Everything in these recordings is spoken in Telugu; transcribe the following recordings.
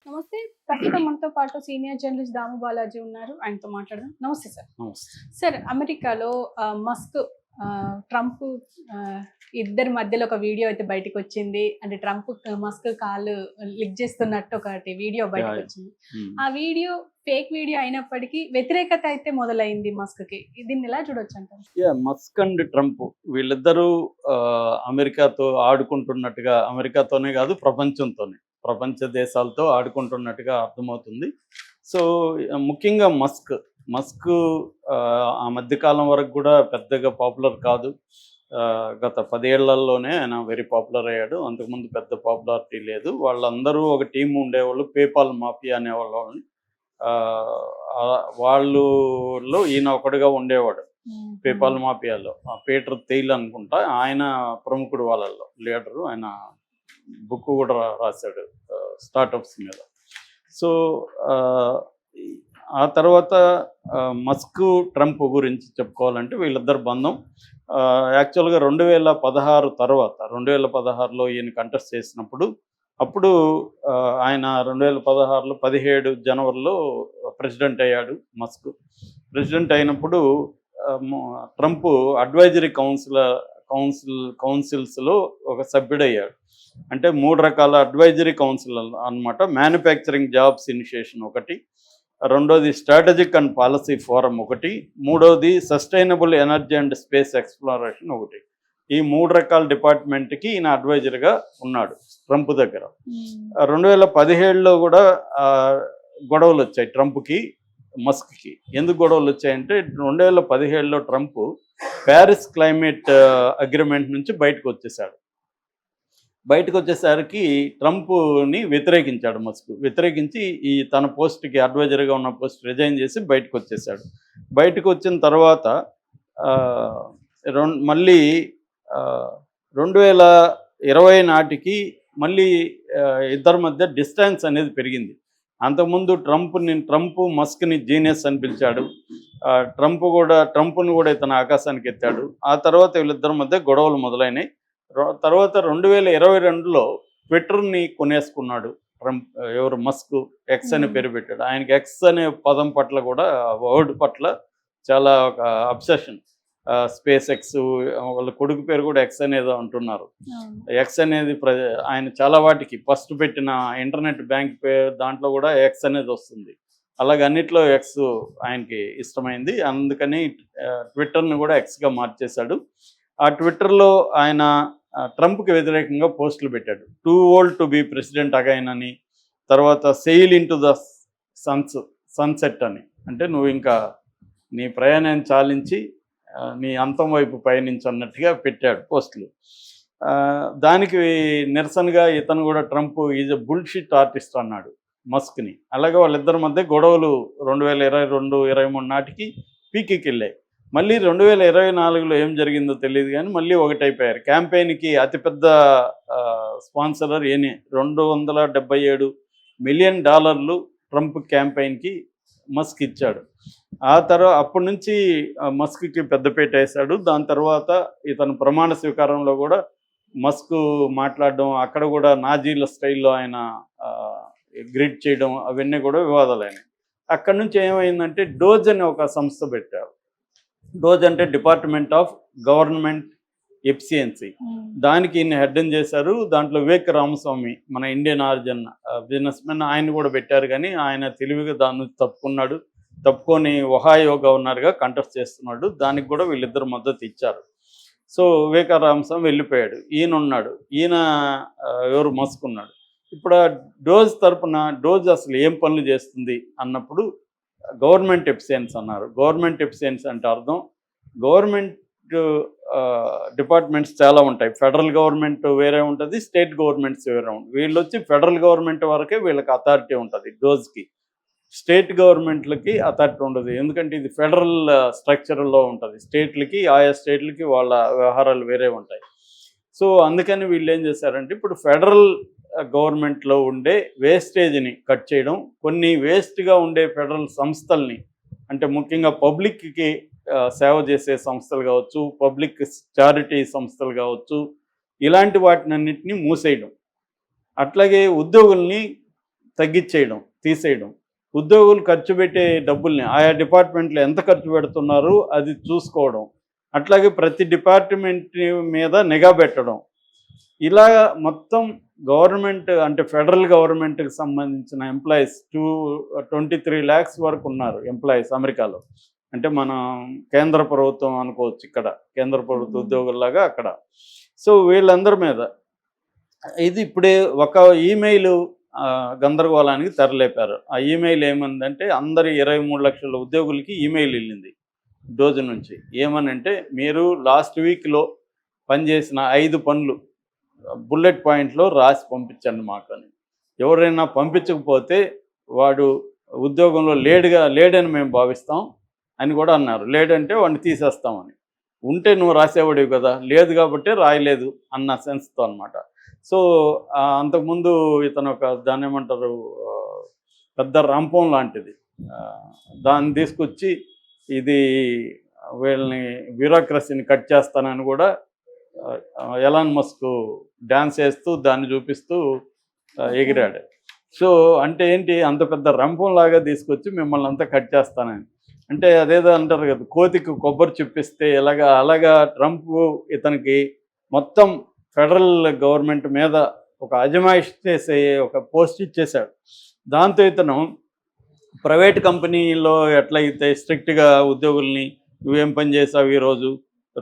నమస్తే. ప్రస్తుతం మనతో పాటు సీనియర్ జర్నలిస్ట్ దాము బాలాజీ ఉన్నారు. ఆయనతో మాట్లాడదాం. నమస్తే సార్. నమస్తే. సార్, అమెరికాలో మస్క్, ట్రంప్ ఇద్దరి మధ్యలో ఒక వీడియో అయితే బయటకొచ్చింది. అంటే ట్రంప్, మస్క్ కాలు లిక్ చేస్తున్నట్టు ఒకటి వీడియో బయటకొచ్చింది. ఆ వీడియో ఫేక్ వీడియో అయినప్పటికీ వ్యతిరేకత అయితే మొదలైంది మస్క్‌కి. దీన్ని ఎలా చూడొచ్చంటారు? మస్క్ అండ్ ట్రంప్ వీళ్ళిద్దరూ అమెరికాతో ఆడుకుంటున్నట్టుగా, అమెరికాతోనే కాదు ప్రపంచ దేశాలతో ఆడుకుంటున్నట్టుగా అర్థమవుతుంది. సో ముఖ్యంగా మస్క్ ఆ మధ్యకాలం వరకు కూడా పెద్దగా పాపులర్ కాదు. గత 10 ఏళ్లలోనే ఆయన వెరీ పాపులర్ అయ్యాడు. అంతకుముందు పెద్ద పాపులారిటీ లేదు. వాళ్ళందరూ ఒక టీం ఉండేవాళ్ళు, పేపాల్ మాఫియా అనేవాళ్ళని. వాళ్ళలో ఈయన ఒకడుగా ఉండేవాడు పేపాల్ మాఫియాలో. పీటర్ థెయిల్ అనుకుంటా, ఆయన ప్రముఖుడు వాళ్ళల్లో లీడరు. ఆయన బుక్ కూడా రాశాడు స్టార్టప్స్ మీద. సో ఆ తర్వాత మస్క్ ట్రంప్ గురించి చెప్పుకోవాలంటే వీళ్ళిద్దరు బంధం యాక్చువల్గా 2016 తర్వాత 2016లో ఈయన కంటెస్ట్ చేసినప్పుడు, అప్పుడు ఆయన 2016లో 17 జనవరిలో ప్రెసిడెంట్ అయ్యాడు మస్క్. ప్రెసిడెంట్ అయినప్పుడు ట్రంప్ అడ్వైజరీ కౌన్సిల్స్లో ఒక సభ్యుడయ్యాడు. అంటే 3 రకాల అడ్వైజరీ కౌన్సిల్ అన్నమాట. మ్యానుఫ్యాక్చరింగ్ జాబ్స్ ఇనిషియేషన్ ఒకటి, రెండోది స్ట్రాటజిక్ అండ్ పాలసీ ఫోరం ఒకటి, మూడోది sustainable energy and space exploration ఒకటి. ఈ 3 రకాల డిపార్ట్మెంట్కి ఈయన అడ్వైజర్గా ఉన్నాడు ట్రంప్ దగ్గర. 2017లో కూడా గొడవలు వచ్చాయి ట్రంప్కి మస్క్కి. ఎందుకు గొడవలు వచ్చాయంటే 2017లో ట్రంప్ ప్యారిస్ క్లైమేట్ అగ్రిమెంట్ నుంచి బయటకు వచ్చేసరికి ట్రంప్ని వ్యతిరేకించాడు మస్క్. వ్యతిరేకించి ఈ తన పోస్ట్కి అడ్వైజర్గా ఉన్న పోస్ట్ రిజైన్ చేసి బయటకు వచ్చేసాడు. బయటకు వచ్చిన తర్వాత మళ్ళీ 2020 నాటికి మళ్ళీ ఇద్దరి మధ్య డిస్టెన్స్ అనేది పెరిగింది. అంతకుముందు ట్రంప్ మస్క్ని జీనియస్ అని పిలిచాడు. ట్రంప్ను కూడా ఇతను ఆకాశానికి ఎత్తాడు. ఆ తర్వాత వీళ్ళిద్దరి మధ్య గొడవలు మొదలైనాయి. తర్వాత 2022లో ట్విట్టర్ని కొనేసుకున్నాడు ట్రంప్. మస్క్ ఎక్స్ అనే పేరు పెట్టాడు. ఆయనకి ఎక్స్ అనే పదం పట్ల కూడా, వర్డ్ పట్ల చాలా ఒక అబ్సెషన్. స్పేస్ ఎక్స్, వాళ్ళ కొడుకు పేరు కూడా ఎక్స్ అనేదో అంటున్నారు. ఎక్స్ అనేది ఆయన చాలా వాటికి ఫస్ట్ పెట్టిన ఇంటర్నెట్ బ్యాంక్ పేరు, దాంట్లో కూడా ఎక్స్ అనేది వస్తుంది. అలాగే అన్నిట్లో ఎక్స్ ఆయనకి ఇష్టమైంది. అందుకని ట్విట్టర్ని కూడా ఎక్స్గా మార్చేశాడు. ఆ ట్విట్టర్లో ఆయన ట్రంప్కి వ్యతిరేకంగా పోస్టులు పెట్టాడు. Too old to be president again అని, తర్వాత sail into the sunset అని, అంటే నువ్వు ఇంకా నీ ప్రయాణాన్ని చాలించి నీ అంతం వైపు పయనించు అన్నట్టుగా పెట్టాడు పోస్టులు. దానికి నిరసనగా ఇతను కూడా Trump is a bullshit artist అన్నాడు మస్క్ని. అలాగే వాళ్ళిద్దరి మధ్య గొడవలు 2022-23 నాటికి పీక్కి వెళ్ళాయి. మళ్ళీ 2024లో ఏం జరిగిందో తెలియదు కానీ మళ్ళీ ఒకటైపోయారు. క్యాంపెయిన్కి అతిపెద్ద స్పాన్సరర్ ఈయనే. $277 మిలియన్ ట్రంప్ క్యాంపెయిన్కి మస్క్ ఇచ్చాడు. అప్పటి నుంచి మస్క్కి పెద్దపీట వేశాడు. దాని తర్వాత ఇతను ప్రమాణ స్వీకారంలో కూడా మస్క్ మాట్లాడడం, అక్కడ కూడా నాజీల స్టైల్లో ఆయన గ్రీట్ చేయడం, అవన్నీ కూడా వివాదాలైనాయి. అక్కడి నుంచి ఏమైందంటే డోజ్ అని ఒక సంస్థ పెట్టారు. డోజ్ అంటే డిపార్ట్మెంట్ ఆఫ్ గవర్నమెంట్ ఎఫిషియన్సీ. దానికి ఈయన హెడ్ చేశారు. దాంట్లో వివేక్ రామస్వామి, మన ఇండియన్ ఆరిజిన్ బిజినెస్ మెన్, ఆయన కూడా పెట్టారు. కానీ ఆయన తెలివిగా దాని నుంచి తప్పుకొని ఒహాయో గవర్నర్గా కంటెస్ట్ చేస్తున్నాడు. దానికి కూడా వీళ్ళిద్దరు మద్దతు ఇచ్చారు. సో వివేక రామస్వామి వెళ్ళిపోయాడు. ఈయన ఉన్నాడు. మస్క్ ఉన్నాడు. ఇప్పుడు డోజ్ తరపున డోజ్ అసలు ఏం పనులు చేస్తుంది అన్నప్పుడు గవర్నమెంట్ ఎఫిషియన్స్ అన్నారు. గవర్నమెంట్ ఎఫిషియన్స్ అంటే అర్థం, గవర్నమెంట్ డిపార్ట్మెంట్స్ చాలా ఉంటాయి. ఫెడరల్ గవర్నమెంట్ వేరే ఉంటుంది, స్టేట్ గవర్నమెంట్స్ వేరే ఉంటుంది. వీళ్ళు వచ్చి ఫెడరల్ గవర్నమెంట్ వరకే వీళ్ళకి అథారిటీ ఉంటుంది డోజ్కి. స్టేట్ గవర్నమెంట్లకి అథారిటీ ఉండదు. ఎందుకంటే ఇది ఫెడరల్ స్ట్రక్చర్లో ఉంటుంది. ఆయా స్టేట్లకి వాళ్ళ వ్యవహారాలు వేరే ఉంటాయి. సో అందుకని వీళ్ళు ఏం చేశారంటే ఇప్పుడు ఫెడరల్ గవర్నమెంట్లో ఉండే వేస్టేజ్ని కట్ చేయడం, కొన్ని వేస్ట్గా ఉండే ఫెడరల్ సంస్థల్ని, అంటే ముఖ్యంగా పబ్లిక్కి సేవ చేసే సంస్థలు కావచ్చు, పబ్లిక్ చారిటీ సంస్థలు కావచ్చు, ఇలాంటి వాటినన్నింటినీ మూసేయడం. అట్లాగే ఉద్యోగుల్ని తగ్గించేయడం, తీసేయడం, ఉద్యోగులు ఖర్చు పెట్టే డబ్బుల్ని ఆయా డిపార్ట్మెంట్లు ఎంత ఖర్చు పెడుతున్నారు అది చూసుకోవడం, అట్లాగే ప్రతి డిపార్ట్మెంట్ మీద నిఘా పెట్టడం, ఇలా మొత్తం గవర్నమెంట్ అంటే ఫెడరల్ గవర్నమెంట్కి సంబంధించిన ఎంప్లాయీస్ 23 lakhs వరకు ఉన్నారు ఎంప్లాయీస్ అమెరికాలో. అంటే మనం కేంద్ర ప్రభుత్వం అనుకోవచ్చు, ఇక్కడ కేంద్ర ప్రభుత్వ ఉద్యోగుల్లాగా అక్కడ. సో వీళ్ళందరి మీద ఇది ఇప్పుడే ఒక ఈమెయిల్ గందరగోళానికి తెరలేపారు. ఆ ఈమెయిల్ ఏమందంటే అందరి 23 లక్షల ఉద్యోగులకి ఈమెయిల్ వెళ్ళింది డోజు నుంచి. ఏమనంటే మీరు లాస్ట్ వీక్లో పనిచేసిన 5 పనులు బుల్లెట్ పాయింట్లో రాసి పంపించండి మాకు అని. ఎవరైనా పంపించకపోతే వాడు ఉద్యోగంలో లేడని మేము భావిస్తాం అని కూడా అన్నారు. లేడంటే వాడిని తీసేస్తామని. ఉంటే నువ్వు రాసేవాడివి కదా, లేదు కాబట్టి రాయలేదు అన్న సెన్స్తో అనమాట. సో అంతకుముందు ఇతను ఒక దాన్ని ఏమంటారు పెద్ద రంపం లాంటిది, దాన్ని తీసుకొచ్చి ఇది వీళ్ళని బ్యూరోక్రసీని కట్ చేస్తానని కూడా ఎలాన్ మస్క్ డ్యాన్స్ వేస్తూ దాన్ని చూపిస్తూ ఎగిరాడు. సో అంటే ఏంటి, అంత పెద్ద రంపంలాగా తీసుకొచ్చి మిమ్మల్ని అంతా కట్ చేస్తానని. అంటే అదేదో అంటారు కదా, కోతికి కొబ్బరి చూపిస్తే అలాగా ట్రంప్ ఇతనికి మొత్తం ఫెడరల్ గవర్నమెంట్ మీద ఒక అజమాయిష్ చేసే ఒక పోస్ట్ ఇచ్చేశాడు. దాంతో ఇతను ప్రైవేట్ కంపెనీలో ఎట్లయితే స్ట్రిక్ట్గా ఉద్యోగుల్ని నువ్వేం పని చేసావు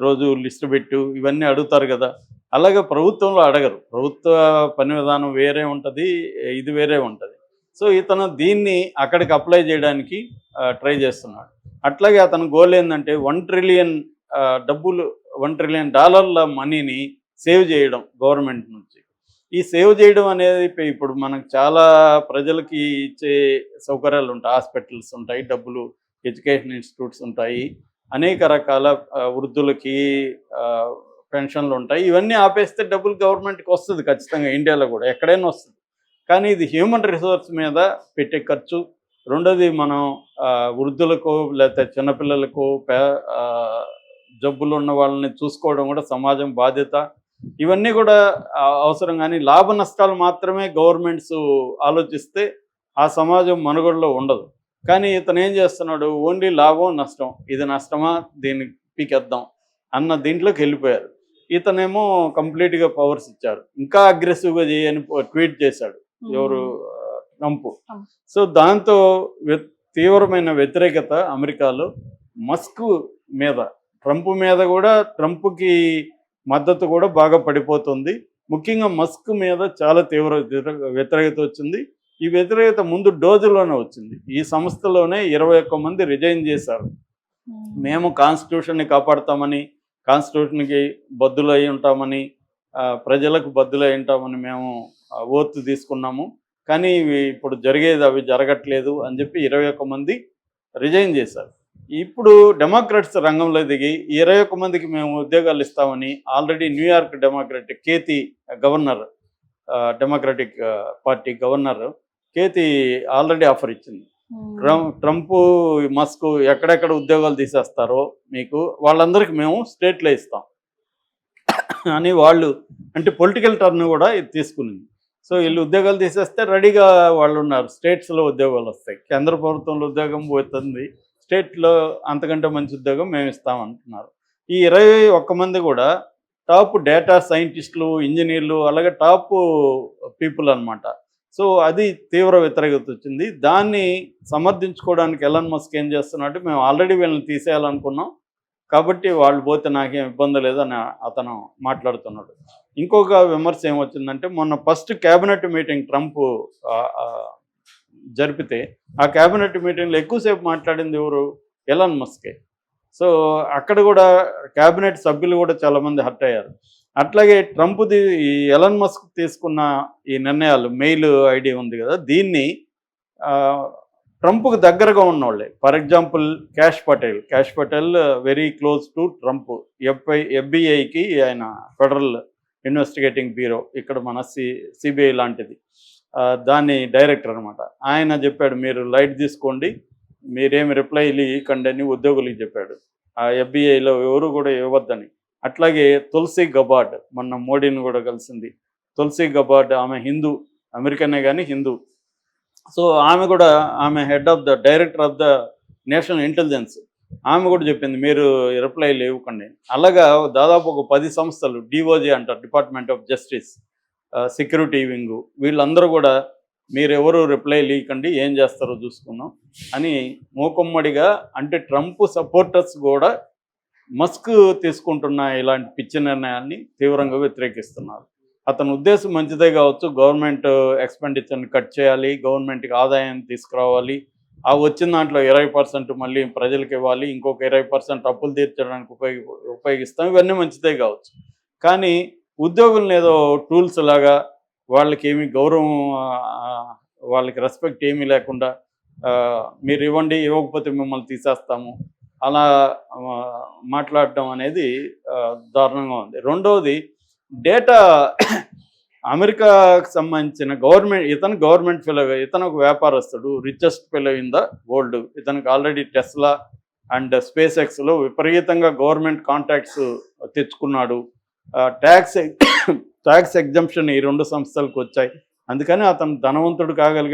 రోజు లిస్టు పెట్టు ఇవన్నీ అడుగుతారు కదా, అలాగే ప్రభుత్వంలో అడగరు. ప్రభుత్వ పని విధానం వేరే ఉంటుంది, ఇది వేరే ఉంటుంది. సో ఇతను దీన్ని అక్కడికి అప్లై చేయడానికి ట్రై చేస్తున్నాడు. అట్లాగే అతని గోల్ ఏంటంటే $1 trillion $1 trillion మనీని సేవ్ చేయడం గవర్నమెంట్ నుంచి. ఈ సేవ్ చేయడం అనేది ఇప్పుడు మనకు చాలా ప్రజలకి ఇచ్చే సౌకర్యాలు ఉంటాయి, హాస్పిటల్స్ ఉంటాయి, డబ్బులు ఎడ్యుకేషన్ ఇన్స్టిట్యూట్స్ ఉంటాయి, అనేక రకాల వృద్ధులకి పెన్షన్లు ఉంటాయి. ఇవన్నీ ఆపేస్తే డబ్బులు గవర్నమెంట్కి వస్తుంది ఖచ్చితంగా, ఇండియాలో కూడా ఎక్కడైనా వస్తుంది. కానీ ఇది హ్యూమన్ రిసోర్స్ మీద పెట్టే ఖర్చు. రెండోది మనం వృద్ధులకు లేకపోతే చిన్నపిల్లలకు జబ్బులు ఉన్న వాళ్ళని చూసుకోవడం కూడా సమాజం బాధ్యత. ఇవన్నీ కూడా అవసరం. కానీ లాభ నష్టాలు మాత్రమే గవర్నమెంట్స్ ఆలోచిస్తే ఆ సమాజం మనుగడలో ఉండదు. కానీ ఇతను ఏం చేస్తున్నాడు, ఓన్లీ లాభం నష్టం, ఇది నష్టమా దీన్ని పీకేద్దాం అన్న దీంట్లోకి వెళ్ళిపోయారు. ఇతనేమో కంప్లీట్గా పవర్స్ ఇచ్చారు. ఇంకా అగ్రెసివ్గా చేయని ట్వీట్ చేశాడు ఎవరు, ట్రంప్. సో దాంతో తీవ్రమైన వ్యతిరేకత అమెరికాలో మస్క్ మీద, ట్రంప్ మీద కూడా, ట్రంప్కి మద్దతు కూడా బాగా పడిపోతుంది. ముఖ్యంగా మస్క్ మీద చాలా తీవ్ర వ్యతిరేకత వచ్చింది. ఈ వ్యతిరేకత ముందు డోజులోనే వచ్చింది. ఈ సంస్థలోనే 21 మంది రిజైన్ చేశారు. మేము కాన్స్టిట్యూషన్ని కాపాడుతామని, కాన్స్టిట్యూషన్కి బద్దులై ఉంటామని, ప్రజలకు బద్దులై ఉంటామని మేము ఓత్ తీసుకున్నాము. కానీ ఇప్పుడు జరిగేది అవి జరగట్లేదు అని చెప్పి 21 మంది రిజైన్ చేశారు. ఇప్పుడు డెమోక్రాట్స్ రంగంలో దిగి 21 మందికి మేము ఉద్యోగాలు ఇస్తామని already New York Kethi governor, democratic party governor Kethi already offer ఇచ్చింది. ట్రంప్ మస్క్ ఎక్కడెక్కడ ఉద్యోగాలు తీసేస్తారో మీకు వాళ్ళందరికీ మేము స్టేట్లో ఇస్తాం అని వాళ్ళు, అంటే పొలిటికల్ టర్న్ కూడా ఇది తీసుకునింది. సో వీళ్ళు ఉద్యోగాలు తీసేస్తే రెడీగా వాళ్ళు ఉన్నారు, స్టేట్స్లో ఉద్యోగాలు వస్తాయి. కేంద్ర ప్రభుత్వంలో ఉద్యోగం పోతుంది, స్టేట్లో అంతకంటే మంచి ఉద్యోగం మేము ఇస్తామంటున్నారు. ఈ 21 మంది కూడా టాప్ డేటా సైంటిస్టులు, ఇంజనీర్లు, అలాగే టాప్ పీపుల్ అనమాట. సో అది తీవ్ర వ్యతిరేకత వచ్చింది. దాన్ని సమర్థించుకోవడానికి ఎలాన్ మస్క్ ఏం చేస్తున్నాడు, మేము ఆల్రెడీ వీళ్ళని తీసేయాలనుకున్నాం కాబట్టి వాళ్ళు పోతే నాకేం ఇబ్బంది లేదని అతను మాట్లాడుతున్నాడు. ఇంకొక విమర్శ ఏమొచ్చిందంటే, మొన్న ఫస్ట్ క్యాబినెట్ మీటింగ్ ట్రంప్ జరిపితే ఆ క్యాబినెట్ మీటింగ్లో ఎక్కువసేపు మాట్లాడింది ఎవరు, ఎలాన్ మస్కే. సో అక్కడ కూడా క్యాబినెట్ సభ్యులు కూడా చాలామంది హర్ట్ అయ్యారు. అట్లాగే ట్రంప్ది ఈ ఎలాన్ మస్క్ తీసుకున్న ఈ నిర్ణయాలు, మెయిల్ ఐడి ఉంది కదా, దీన్ని ట్రంప్కు దగ్గరగా ఉన్నవాళ్ళే. For example Kash Patel very close to Trump. FBI ఆయన ఫెడరల్ ఇన్వెస్టిగేటింగ్ బ్యూరో, ఇక్కడ మన సిబిఐ లాంటిది, దాని డైరెక్టర్ అనమాట. ఆయన చెప్పాడు మీరు లైట్ తీసుకోండి, మీరేమి రిప్లై ఇవ్వకండి అని ఉద్యోగులకి చెప్పాడు. ఆ FBIలో ఎవరు కూడా ఇవ్వద్దని. అట్లాగే తులసి గబార్డ్ మొన్న మోడీని కూడా కలిసింది. తులసి గబార్డ్ ఆమె హిందూ, అమెరికనే కానీ హిందూ. సో ఆమె head of the director of the national intelligence, ఆమె కూడా చెప్పింది మీరు రిప్లైలు ఇవ్వకండి. అలాగా దాదాపు ఒక 10 సంస్థలు, డిఓజే అంటారు, department of justice, security wing, వీళ్ళందరూ కూడా మీరెవరు రిప్లైలు ఇవ్వకండి, ఏం చేస్తారో చూసుకుందాం అని మూకుమ్మడిగా, అంటే ట్రంప్ సపోర్టర్స్ కూడా మస్క్ తీసుకుంటున్న ఇలాంటి పిచ్చి నిర్ణయాన్ని తీవ్రంగా వ్యతిరేకిస్తున్నారు. అతని ఉద్దేశం మంచిదే కావచ్చు, గవర్నమెంట్ ఎక్స్పెండిచర్ని కట్ చేయాలి, గవర్నమెంట్కి ఆదాయాన్ని తీసుకురావాలి, ఆ వచ్చిన దాంట్లో 20% మళ్ళీ ప్రజలకు ఇవ్వాలి, ఇంకొక 20% అప్పులు తీర్చడానికి ఉపయోగిస్తాం, ఇవన్నీ మంచిదే కావచ్చు. కానీ ఉద్యోగులను ఏదో టూల్స్ లాగా వాళ్ళకి ఏమీ గౌరవం, వాళ్ళకి రెస్పెక్ట్ ఏమీ లేకుండా మీరు ఇవ్వండి, ఇవ్వకపోతే మిమ్మల్ని తీసేస్తాము అలా మాట్లాడడం అనేది దారుణంగా ఉంది. రెండవది, డేటా అమెరికాకు సంబంధించిన గవర్నమెంట్ ఫెలో, ఇతను ఒక వ్యాపారస్తుడు, richest fellow in the world. ఇతనికి ఆల్రెడీ టెస్లా అండ్ స్పేస్ ఎక్స్లో విపరీతంగా గవర్నమెంట్ కాంట్రాక్ట్స్ తెచ్చుకున్నాడు. ట్యాక్స్ ఎగ్జంప్షన్ ఈ 2 సంస్థలకు వచ్చాయి. అందుకని అతను ధనవంతుడు కాగలిగాడు.